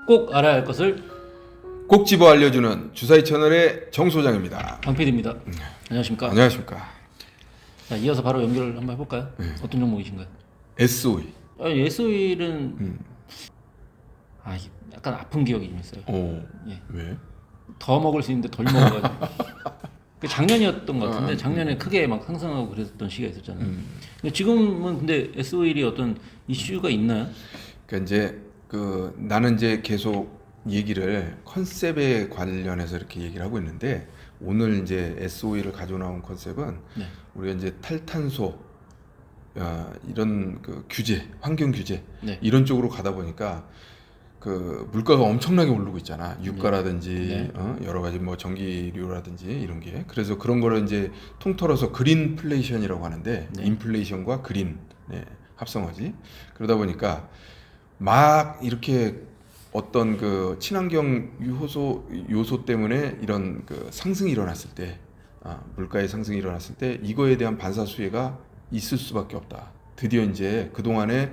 꼭 알아야 할 것을 꼭 집어 알려주는 주사위 채널의 정 소장입니다. 방PD입니다. 안녕하십니까? 안녕하십니까. 자, 이어서 바로 연결을 한번 해볼까요? 어떤 종목이신가요? SOE. SO일은 약간 아픈 기억이 좀 있어요. 예. 왜? 더 먹을 수 있는데 덜 먹어가지고 그 작년이었던 것 같은데 작년에 크게 막 상승하고 그랬던 시기가 있었잖아요. 근데 지금은 근데 SO일이 어떤 이슈가 있나요? 그러니까 이제 나는 이제 계속 얘기를 컨셉에 관련해서 이렇게 얘기를 하고 있는데 오늘 이제 SOE를 가져 나온 컨셉은 네. 우리가 이제 탈탄소 이런 그 규제, 환경 규제 네. 이런 쪽으로 가다 보니까 그 물가가 엄청나게 오르고 있잖아. 유가라든지 네. 여러 가지 뭐 전기료라든지 이런 게. 그래서 그런 거를 이제 통틀어서 그린플레이션이라고 하는데 네. 인플레이션과 그린 합성어지. 그러다 보니까 막 이렇게 어떤 그 친환경 요소 때문에 이런 그 상승이 일어났을 때 물가의 상승이 일어났을 때 이거에 대한 반사 수혜가 있을 수밖에 없다. 드디어 이제 그동안에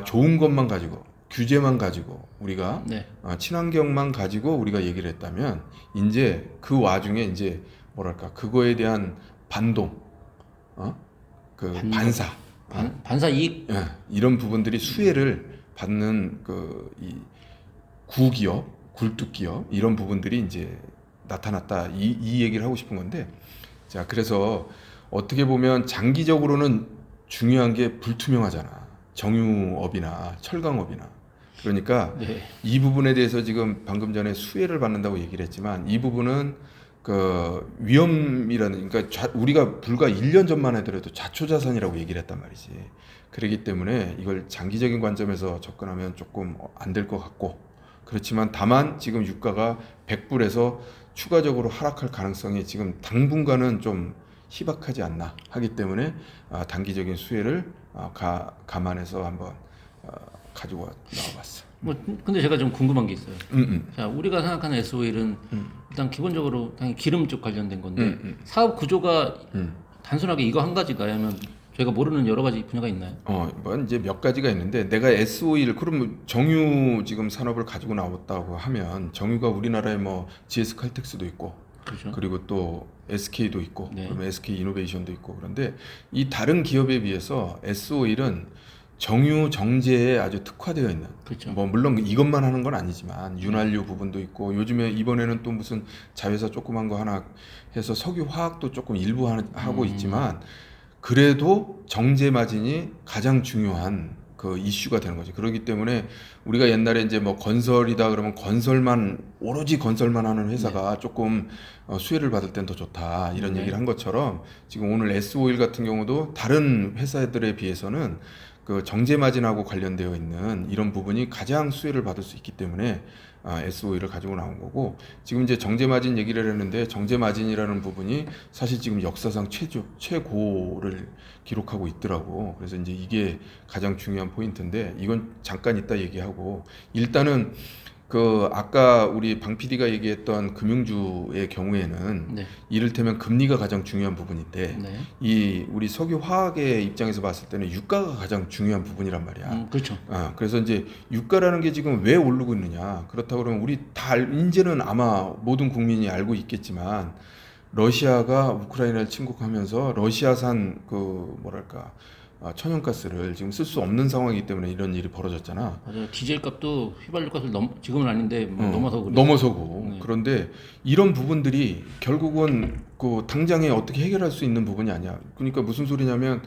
좋은 것만 가지고 규제만 가지고 우리가 네. 친환경만 가지고 우리가 얘기를 했다면 이제 그 와중에 이제 뭐랄까 그거에 대한 반동, 반사, 반사 이익. 이런 부분들이 수혜를 받는 이 구기업, 굴뚝기업 이런 부분들이 이제 나타났다. 이 얘기를 하고 싶은 건데, 자 그래서 어떻게 보면 장기적으로는 중요한 게 불투명하잖아. 정유업이나 철강업이나. 그러니까 네. 이 부분에 대해서 지금 방금 전에 수혜를 받는다고 얘기를 했지만 이 부분은 그 위험이라는 그러니까 우리가 불과 1년 전만 하더라도 자초자산이라고 얘기를 했단 말이지. 그렇기 때문에 이걸 장기적인 관점에서 접근하면 조금 안 될 것 같고 그렇지만 다만 지금 유가가 100불에서 추가적으로 하락할 가능성이 지금 당분간은 좀 희박하지 않나 하기 때문에 단기적인 수혜를 감안해서 한번 가지고 나와봤어. 뭐 근데 제가 좀 궁금한 게 있어요. 자, 우리가 생각하는 SO일은 일단 기본적으로 당연히 기름 쪽 관련된 건데 사업 구조가 단순하게 이거 한 가지가 아니면 저희가 모르는 여러 가지 분야가 있나요? 뭐 이제 몇 가지가 있는데 내가 SOE를 그럼 정유 지금 산업을 가지고 나왔다고 하면 정유가 우리나라에 뭐 GS 칼텍스도 있고 그렇죠. 그리고 또 SK도 있고 네. 그러면 SK 이노베이션도 있고 그런데 이 다른 기업에 비해서 SOE는 정유 정제에 아주 특화되어 있는 그렇죠. 뭐 물론 이것만 하는 건 아니지만 윤활유 부분도 있고 요즘에 이번에는 또 무슨 자회사 조그만 거 하나 해서 석유 화학도 조금 일부 하고 있지만 그래도 정제 마진이 가장 중요한 그 이슈가 되는 거지. 그렇기 때문에 우리가 옛날에 이제 뭐 건설이다 그러면 오로지 건설만 하는 회사가 조금 수혜를 받을 땐 더 좋다 이런 네. 얘기를 한 것처럼 지금 오늘 S-오일 같은 경우도 다른 회사들에 비해서는 그 정제 마진하고 관련되어 있는 이런 부분이 가장 수혜를 받을 수 있기 때문에 S-오일을 가지고 나온 거고 지금 이제 정제 마진 얘기를 했는데 정제 마진이라는 부분이 사실 지금 역사상 최고를 기록하고 있더라고. 그래서 이제 이게 가장 중요한 포인트인데 이건 잠깐 이따 얘기하고 일단은 그 아까 우리 방 PD가 얘기했던 금융주의 경우에는 네. 이를테면 금리가 가장 중요한 부분인데 네. 이 우리 석유 화학의 입장에서 봤을 때는 유가가 가장 중요한 부분이란 말이야. 그렇죠. 그래서 이제 유가라는 게 지금 왜 오르고 있느냐. 그렇다고 그러면 우리 이제는 아마 모든 국민이 알고 있겠지만 러시아가 우크라이나를 침공하면서 러시아산 그 뭐랄까 천연가스를 지금 쓸 수 없는 상황이기 때문에 이런 일이 벌어졌잖아. 맞아요. 디젤 값도 휘발유 값을 지금은 아닌데 뭐 넘어서고 그래요. 넘어서고 네. 그런데 이런 부분들이 결국은 그 당장에 어떻게 해결할 수 있는 부분이 아니야. 그러니까 무슨 소리냐면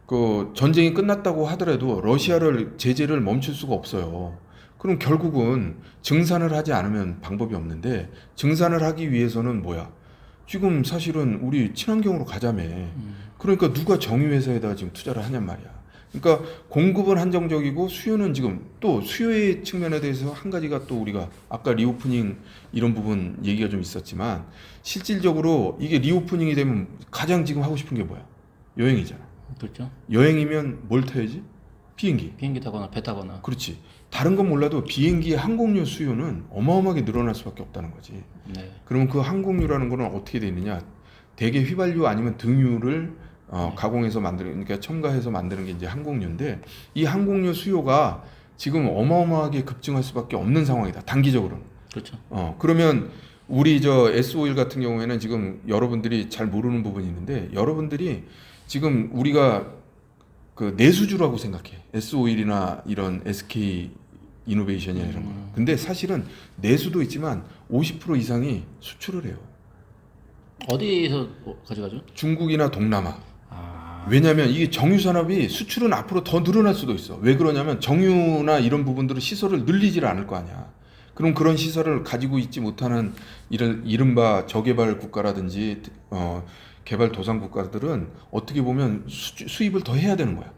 그 전쟁이 끝났다고 하더라도 러시아를 제재를 멈출 수가 없어요. 그럼 결국은 증산을 하지 않으면 방법이 없는데 증산을 하기 위해서는 뭐야? 지금 사실은 우리 친환경으로 가자며. 그러니까 누가 정유회사에다가 지금 투자를 하냔 말이야. 그러니까 공급은 한정적이고 수요는 지금 또 수요의 측면에 대해서 한 가지가 또 우리가 아까 리오프닝 이런 부분 얘기가 좀 있었지만 실질적으로 이게 리오프닝이 되면 가장 지금 하고 싶은 게 뭐야? 여행이잖아. 그렇죠. 여행이면 뭘 타야지? 비행기. 비행기 타거나 배 타거나. 그렇지. 다른 건 몰라도 비행기의 항공료 수요는 어마어마하게 늘어날 수밖에 없다는 거지. 네. 그러면 그 항공유라는 거는 어떻게 되느냐? 대개 휘발유 아니면 등유를 가공해서 만드는, 그러니까 첨가해서 만드는 게 이제 항공유인데 이 항공유 수요가 지금 어마어마하게 급증할 수밖에 없는 상황이다. 단기적으로는. 그렇죠. 그러면 우리 저 S-오일 같은 경우에는 지금 여러분들이 잘 모르는 부분이 있는데, 여러분들이 지금 우리가 그 내수주라고 생각해. S-오일이나 이런 SK 이노베이션이나 이런 거. 근데 사실은 내수도 있지만 50% 이상이 수출을 해요. 어디서 가져가죠? 중국이나 동남아. 아, 왜냐하면 이게 정유 산업이 수출은 앞으로 더 늘어날 수도 있어. 왜 그러냐면 정유나 이런 부분들은 시설을 늘리지를 않을 거 아니야. 그럼 그런 시설을 가지고 있지 못하는 이른바 저개발 국가라든지 개발 도상 국가들은 어떻게 보면 수입을 더 해야 되는 거야.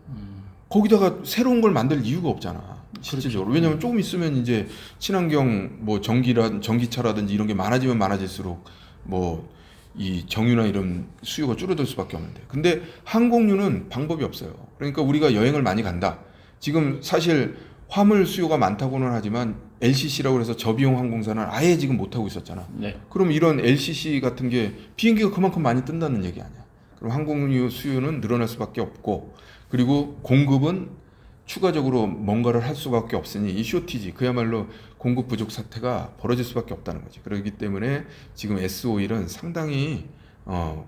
거기다가 새로운 걸 만들 이유가 없잖아. 실질적으로. 그렇죠. 왜냐하면 조금 있으면 이제 친환경 뭐 전기차라든지 이런 게 많아지면 많아질수록 뭐 이 정유나 이런 수요가 줄어들 수밖에 없는데, 근데 항공유는 방법이 없어요. 그러니까 우리가 여행을 많이 간다. 지금 사실 화물 수요가 많다고는 하지만 LCC라고 해서 저비용 항공사는 아예 지금 못 하고 있었잖아. 네. 그럼 이런 LCC 같은 게 비행기가 그만큼 많이 뜬다는 얘기 아니야. 그럼 항공유 수요는 늘어날 수밖에 없고, 그리고 공급은 추가적으로 뭔가를 할 수밖에 없으니 이 쇼티지, 그야말로 공급 부족 사태가 벌어질 수밖에 없다는 거지. 그렇기 때문에 지금 S-오일은 상당히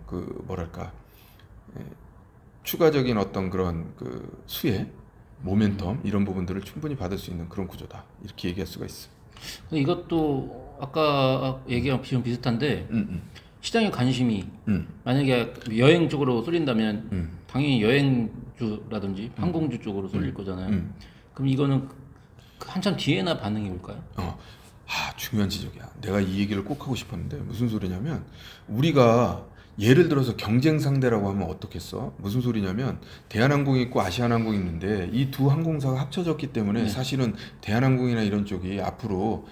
그 뭐랄까 추가적인 어떤 그런 그 수혜, 모멘텀 이런 부분들을 충분히 받을 수 있는 그런 구조다. 이렇게 얘기할 수가 있어. 근데 이것도 아까 얘기랑 좀 비슷한데 시장의 관심이 만약에 여행 쪽으로 쏠린다면 당연히 여행주라든지 항공주 쪽으로 쏠릴 거잖아요. 그럼 이거는 한참 뒤에나 반응이 올까요? 중요한 지적이야. 내가 이 얘기를 꼭 하고 싶었는데 무슨 소리냐면, 우리가 예를 들어서 경쟁 상대라고 하면 어떻겠어? 무슨 소리냐면 대한항공이 있고 아시아나항공이 있는데 이 두 항공사가 합쳐졌기 때문에 사실은 대한항공이나 이런 쪽이 앞으로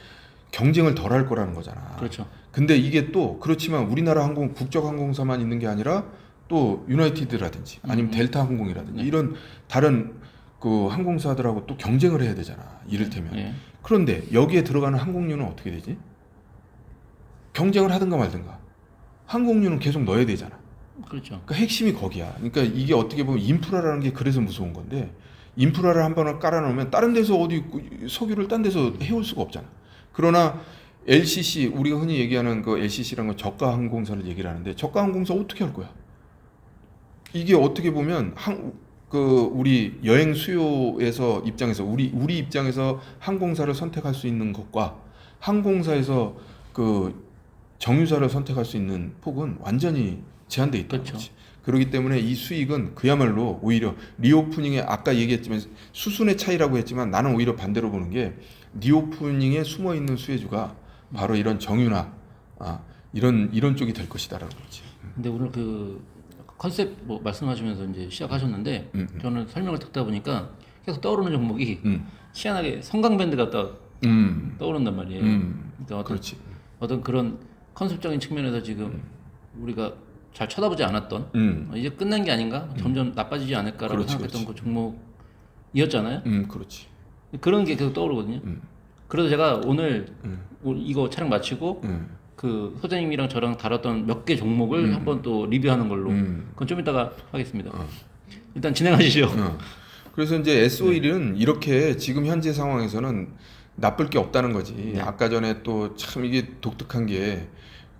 경쟁을 덜 할 거라는 거잖아. 그렇죠. 근데 이게 또 그렇지만 우리나라 항공 국적 항공사만 있는 게 아니라 또 유나이티드라든지 아니면 델타 항공이라든지 이런 다른 그 항공사들하고 또 경쟁을 해야 되잖아. 이를테면. 네. 그런데 여기에 들어가는 항공유는 어떻게 되지? 경쟁을 하든가 말든가. 항공유는 계속 넣어야 되잖아. 그렇죠. 그러니까 핵심이 거기야. 그러니까 이게 어떻게 보면 인프라라는 게 그래서 무서운 건데, 인프라를 한 번을 깔아놓으면 다른 데서 어디 석유를 딴 데서 해올 수가 없잖아. 그러나 LCC, 우리가 흔히 얘기하는 그 LCC라는 건 저가 항공사를 얘기를 하는데, 저가 항공사 어떻게 할 거야? 이게 어떻게 보면 우리 여행 수요에서 입장에서 우리 입장에서 항공사를 선택할 수 있는 것과 항공사에서 그 정유사를 선택할 수 있는 폭은 완전히 제한돼 있다는 그렇죠. 거지. 그렇기 때문에 이 수익은 그야말로 오히려 리오프닝에 아까 얘기했지만 수순의 차이라고 했지만, 나는 오히려 반대로 보는 게 리오프닝에 숨어 있는 수혜주가 바로 이런 정유나 이런 쪽이 될 것이다라는 거지. 근데 오늘 그 컨셉 뭐 말씀하시면서 이제 시작하셨는데 저는 설명을 듣다 보니까 계속 떠오르는 종목이 희한하게 성강밴드가 떠오른단 말이에요. 그러니까 그렇지. 어떤 그런 컨셉적인 측면에서 지금 우리가 잘 쳐다보지 않았던 이제 끝난 게 아닌가? 점점 나빠지지 않을까라고 그렇지, 생각했던 그 종목이었잖아요. 그렇지. 그런 게 계속 떠오르거든요. 그래서 제가 오늘 이거 촬영 마치고 그 소장님이랑 저랑 다뤘던 몇 개 종목을 한번 또 리뷰하는 걸로 그건 좀 이따가 하겠습니다. 일단 진행하시죠. 그래서 이제 S-오일은 이렇게 지금 현재 상황에서는 나쁠 게 없다는 거지. 아까 전에 또 참 이게 독특한 게,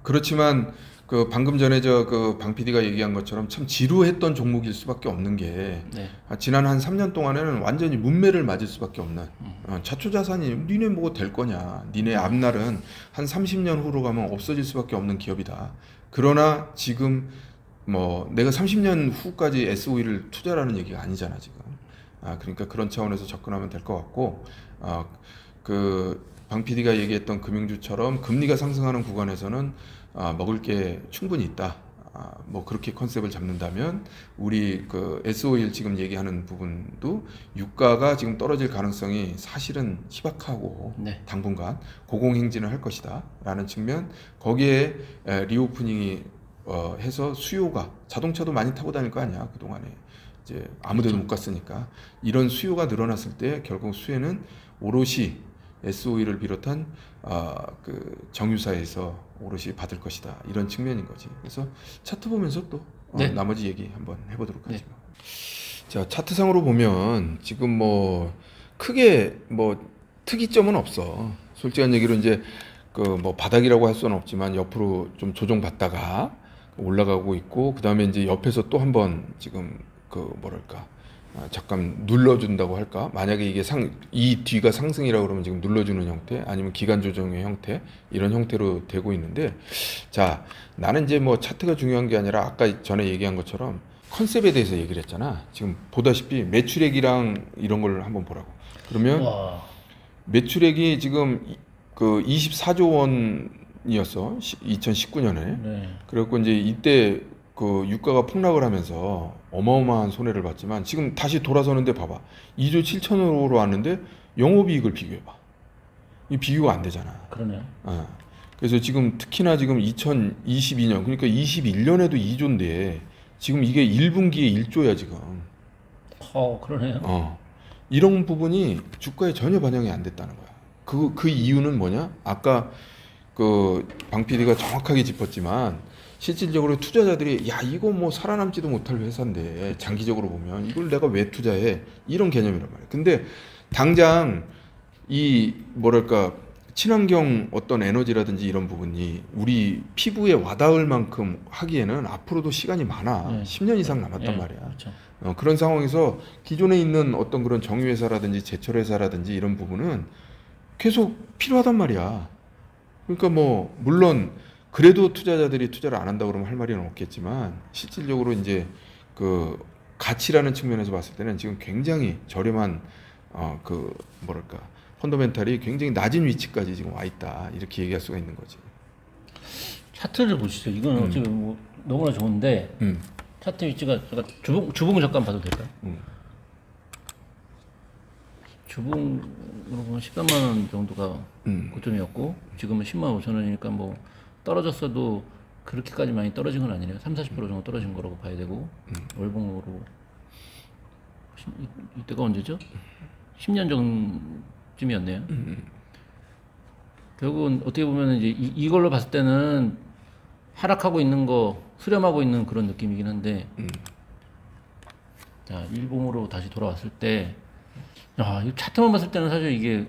그렇지만 그 방금 전에 그 방 PD가 얘기한 것처럼 참 지루했던 종목일 수밖에 없는 게, 지난 한 3년 동안에는 완전히 문매를 맞을 수밖에 없는 자초자산이 니네 뭐가 될 거냐, 니네 앞날은 한 30년 후로 가면 없어질 수밖에 없는 기업이다. 그러나 지금 뭐 내가 30년 후까지 S-오일을 투자라는 얘기가 아니잖아 지금. 그러니까 그런 차원에서 접근하면 될 것 같고, 그 방 PD가 얘기했던 금융주처럼 금리가 상승하는 구간에서는 먹을 게 충분히 있다. 뭐 그렇게 컨셉을 잡는다면 우리 그 S-오일 지금 얘기하는 부분도 유가가 지금 떨어질 가능성이 사실은 희박하고 당분간 고공행진을 할 것이다 라는 측면, 거기에 리오프닝이 해서 수요가, 자동차도 많이 타고 다닐 거 아니야 그동안에 이제 아무데도 못 갔으니까, 이런 수요가 늘어났을 때 결국 수혜는 오롯이 S-오일을 비롯한 그 정유사에서 오롯이 받을 것이다, 이런 측면인 거지. 그래서 차트 보면서 또 나머지 얘기 한번 해보도록 하죠. 자, 차트상으로 보면 지금 뭐 크게 뭐 특이점은 없어. 솔직한 얘기로 이제 그 뭐 바닥이라고 할 수는 없지만 옆으로 좀 조정받다가 올라가고 있고, 그 다음에 이제 옆에서 또 한 번 지금 그 뭐랄까 잠깐 눌러준다고 할까? 만약에 이게 이 뒤가 상승이라고 그러면 지금 눌러주는 형태, 아니면 기간 조정의 형태, 이런 형태로 되고 있는데, 자, 나는 이제 뭐 차트가 중요한 게 아니라 아까 전에 얘기한 것처럼 컨셉에 대해서 얘기를 했잖아. 지금 보다시피 매출액이랑 이런 걸 한번 보라고. 그러면 와. 매출액이 지금 그 24조 원이었어. 2019년에. 네. 그래갖고 이제 이때 그 유가가 폭락을 하면서 어마어마한 손해를 봤지만 지금 다시 돌아서는데 봐봐. 2조 7천으로 왔는데 영업이익을 비교해봐. 이 비교가 안 되잖아. 그러네요. 그래서 지금 특히나 지금 2022년, 그러니까 21년에도 2조인데 지금 이게 1분기에 1조야 지금. 그러네요. 이런 부분이 주가에 전혀 반영이 안 됐다는 거야. 그 이유는 뭐냐? 아까 그 방 PD가 정확하게 짚었지만 실질적으로 투자자들이 야 이거 뭐 살아남지도 못할 회사인데 장기적으로 보면 이걸 내가 왜 투자해? 이런 개념이란 말이야. 근데 당장 이 뭐랄까 친환경 어떤 에너지라든지 이런 부분이 우리 피부에 와닿을 만큼 하기에는 앞으로도 시간이 많아. 네. 10년 이상 남았단 네, 말이야. 그렇죠. 그런 상황에서 기존에 있는 어떤 그런 정유회사라든지 제철회사라든지 이런 부분은 계속 필요하단 말이야. 그러니까 뭐 물론 그래도 투자자들이 투자를 안 한다 그러면 할 말이 없겠지만 실질적으로 이제 그 가치라는 측면에서 봤을 때는 지금 굉장히 저렴한 그 뭐랄까 펀더멘탈이 굉장히 낮은 위치까지 지금 와 있다, 이렇게 얘기할 수가 있는 거지. 차트를 보시죠. 이건 어차피 뭐 너무나 좋은데 차트 위치가 제가 주봉 잠깐 봐도 될까요? 주봉으로 보면 13만 원 정도가 고점이었고 지금은 10만 5천 원이니까 뭐 떨어졌어도 그렇게까지 많이 떨어진 건 아니네요. 30-40% 정도 떨어진 거라고 봐야 되고 월봉으로 이때가 언제죠? 10년 전쯤이었네요. 결국은 어떻게 보면 이제 이걸로 봤을 때는 하락하고 있는 거 수렴하고 있는 그런 느낌이긴 한데 자 일봉으로 다시 돌아왔을 때 이 차트만 봤을 때는 사실 이게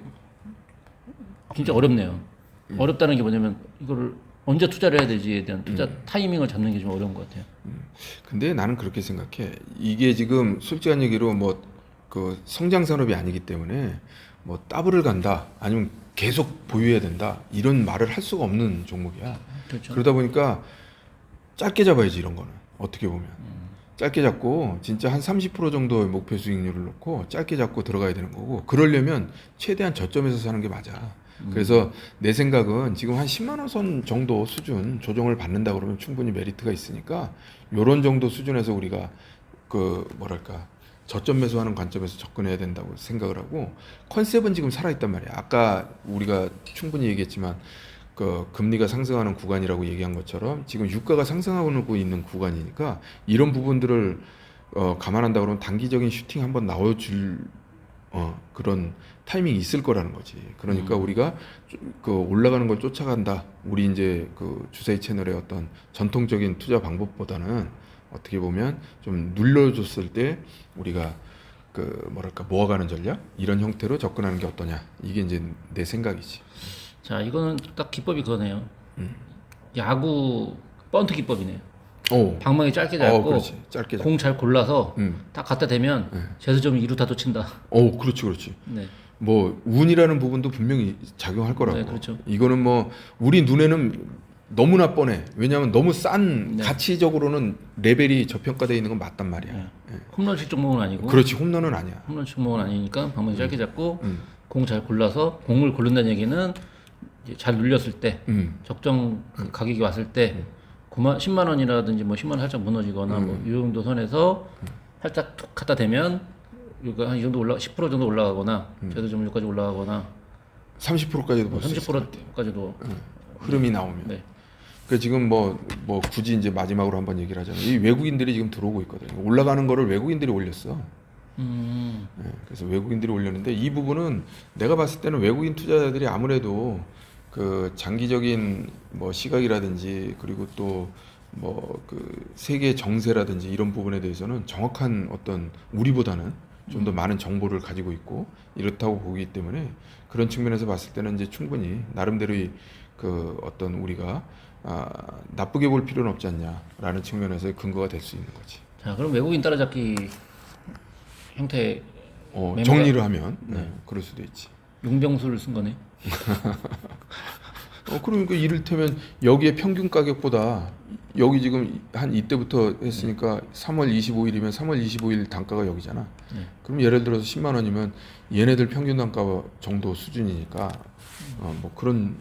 진짜 어렵네요. 어렵다는 게 뭐냐면 이거를 언제 투자를 해야 되지에 대한 투자 타이밍을 잡는 게 좀 어려운 것 같아요. 근데 나는 그렇게 생각해. 이게 지금 솔직한 얘기로 뭐 그 성장 산업이 아니기 때문에 뭐 더블을 간다 아니면 계속 보유해야 된다 이런 말을 할 수가 없는 종목이야. 그렇죠. 그러다 보니까 짧게 잡아야지, 이런 거는. 어떻게 보면 짧게 잡고 진짜 한 30% 정도의 목표 수익률을 놓고 짧게 잡고 들어가야 되는 거고, 그러려면 최대한 저점에서 사는 게 맞아. 그래서 내 생각은 지금 한 10만 원 선 정도 수준 조정을 받는다 그러면 충분히 메리트가 있으니까 요런 정도 수준에서 우리가 그 뭐랄까 저점 매수하는 관점에서 접근해야 된다고 생각을 하고, 컨셉은 지금 살아있단 말이야. 아까 우리가 충분히 얘기했지만 그 금리가 상승하는 구간이라고 얘기한 것처럼 지금 유가가 상승하고 있는 구간이니까 이런 부분들을 감안한다 그러면 단기적인 슈팅 한번 나와줄 그런 타이밍이 있을 거라는 거지. 그러니까 우리가 그 올라가는 걸 쫓아간다. 우리 이제 그 주사위 채널의 어떤 전통적인 투자 방법보다는 어떻게 보면 좀 눌러줬을 때 우리가 그 뭐랄까 모아가는 전략, 이런 형태로 접근하는 게 어떠냐. 이게 이제 내 생각이지. 자 이거는 딱 기법이 그거네요. 야구 번트 기법이네요. 오. 방망이 짧게 잡고 그렇지. 짧게 잡고. 공 잘 골라서 딱 갖다 대면 제수점이 2루타도 친다. 그렇지. 네. 뭐 운이라는 부분도 분명히 작용할 거라고. 네, 그렇죠. 이거는 뭐 우리 눈에는 너무나 뻔해. 왜냐하면 너무 싼 네. 가치적으로는 레벨이 저평가되어 있는 건 맞단 말이야. 네. 홈런식 종목은 아니고. 그렇지, 홈런은 아니야. 홈런식 종목은 아니니까 방망이 짧게 잡고 공 잘 골라서 공을 고른다는 얘기는 이제 잘 눌렸을 때 적정 가격이 왔을 때 10만 원이라든지 뭐 10만 원 살짝 무너지거나 뭐 이 정도 선에서 살짝 툭 갖다 대면 이거 한 이 정도 10% 정도 올라가거나 제도점유까지 올라가거나 30%까지도 볼 수 있을 것 같아. 30%까지도 흐름이 나오면. 네. 그 지금 뭐 굳이 이제 마지막으로 한번 얘기를 하자면 이 외국인들이 지금 들어오고 있거든요. 올라가는 거를 외국인들이 올렸어. 그래서 외국인들이 올렸는데 이 부분은 내가 봤을 때는 외국인 투자자들이 아무래도 그 장기적인 뭐 시각이라든지 그리고 또 뭐 그 세계 정세라든지 이런 부분에 대해서는 정확한 어떤 우리보다는 좀 더 많은 정보를 가지고 있고 이렇다고 보기 때문에 그런 측면에서 봤을 때는 이제 충분히 나름대로의 그 어떤 우리가 나쁘게 볼 필요는 없지 않냐라는 측면에서의 근거가 될 수 있는 거지. 자, 그럼 외국인 따라잡기 형태 정리를 하면 그럴 수도 있지. 용병수를 쓴 거네. 그러니까 이를테면 여기에 평균 가격보다 여기 지금 한 이때부터 했으니까 3월 25일이면 3월 25일 단가가 여기잖아. 그럼 예를 들어서 10만 원이면 얘네들 평균 단가 정도 수준이니까 뭐 그런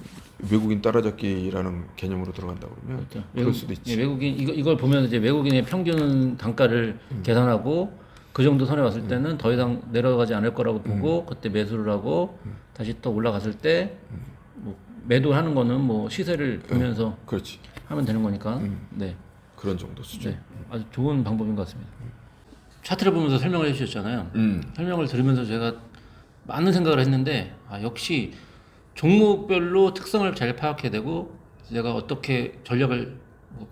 외국인 따라잡기라는 개념으로 들어간다 그러면 그렇죠. 그럴 수도 있지. 외국인 이걸 보면 이제 외국인의 평균 단가를 계산하고 그 정도 선에 왔을 때는 더 이상 내려가지 않을 거라고 보고 그때 매수를 하고 다시 또 올라갔을 때 뭐 매도하는 거는 뭐 시세를 보면서 그렇지. 하면 되는 거니까. 네. 그런 정도 수준. 네. 아주 좋은 방법인 것 같습니다. 차트를 보면서 설명을 해주셨잖아요. 설명을 들으면서 제가 많은 생각을 했는데 역시 종목별로 특성을 잘 파악해야 되고 내가 어떻게 전략을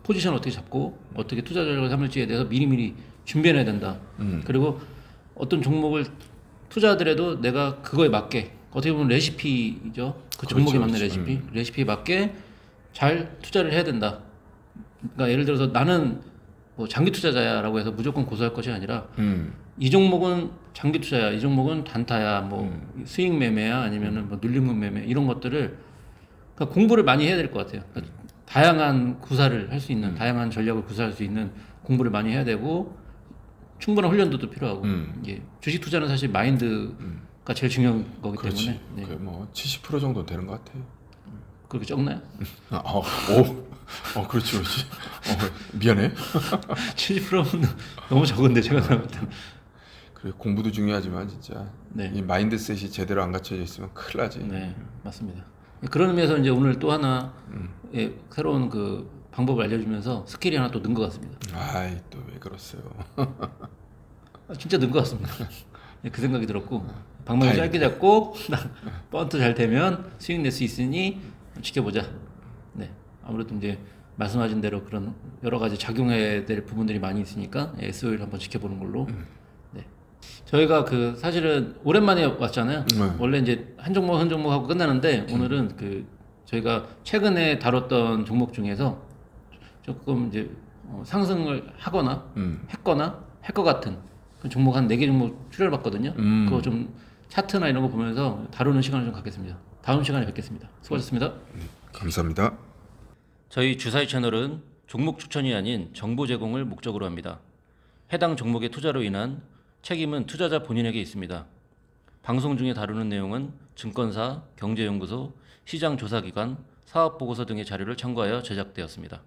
포지션 어떻게 잡고 어떻게 투자 전략을 삼을지에 대해서 미리미리 준비해놔야 된다. 그리고 어떤 종목을 투자하더라도 내가 그거에 맞게 어떻게 보면 레시피죠. 그 종목에 맞는 레시피에 맞게 잘 투자를 해야 된다. 그러니까 예를 들어서 나는 뭐 장기 투자자야라고 해서 무조건 고수할 것이 아니라 이 종목은 장기 투자야, 이 종목은 단타야, 뭐 수익 매매야, 아니면은 뭐 눌림목 매매 이런 것들을 그러니까 공부를 많이 해야 될 것 같아요. 그러니까 다양한 구사를 할 수 있는, 다양한 전략을 구사할 수 있는 공부를 많이 해야 되고 충분한 훈련도 필요하고 이게 주식 투자는 사실 마인드가 제일 중요한 거기 그렇지. 때문에 네. 그게 뭐 70% 정도 되는 것 같아요. 그렇게 적나요? 그렇지. 미안해. 70%는 너무 적은데 제가 생각할 때는. 그래 공부도 중요하지만 진짜 네. 이 마인드셋이 제대로 안 갖춰져 있으면 큰일 나지. 네, 맞습니다. 그런 의미에서 이제 오늘 또 하나 새로운 그 방법을 알려주면서 스킬이 하나 또 는 것 같습니다. 아이 또 왜 그러세요? 진짜 는 것 같습니다. 그 생각이 들었고 방법을 짧게 잡고 번트 잘 되면 수익 낼 수 있으니 지켜보자. 네, 아무래도 이제 말씀하신 대로 그런 여러 가지 작용해야 될 부분들이 많이 있으니까 SO를 한번 지켜보는 걸로. 네, 저희가 그 사실은 오랜만에 왔잖아요. 원래 이제 한 종목 하고 끝나는데 오늘은 그 저희가 최근에 다뤘던 종목 중에서 조금 이제 상승을 하거나 했거나 할 것 같은 그 종목 한 4개 종목 추려봤거든요. 그거 좀 차트나 이런 거 보면서 다루는 시간을 좀 갖겠습니다. 다음 시간에 뵙겠습니다. 수고하셨습니다. 감사합니다. 저희 주사위 채널은 종목 추천이 아닌 정보 제공을 목적으로 합니다. 해당 종목의 투자로 인한 책임은 투자자 본인에게 있습니다. 방송 중에 다루는 내용은 증권사, 경제연구소, 시장조사기관, 사업보고서 등의 자료를 참고하여 제작되었습니다.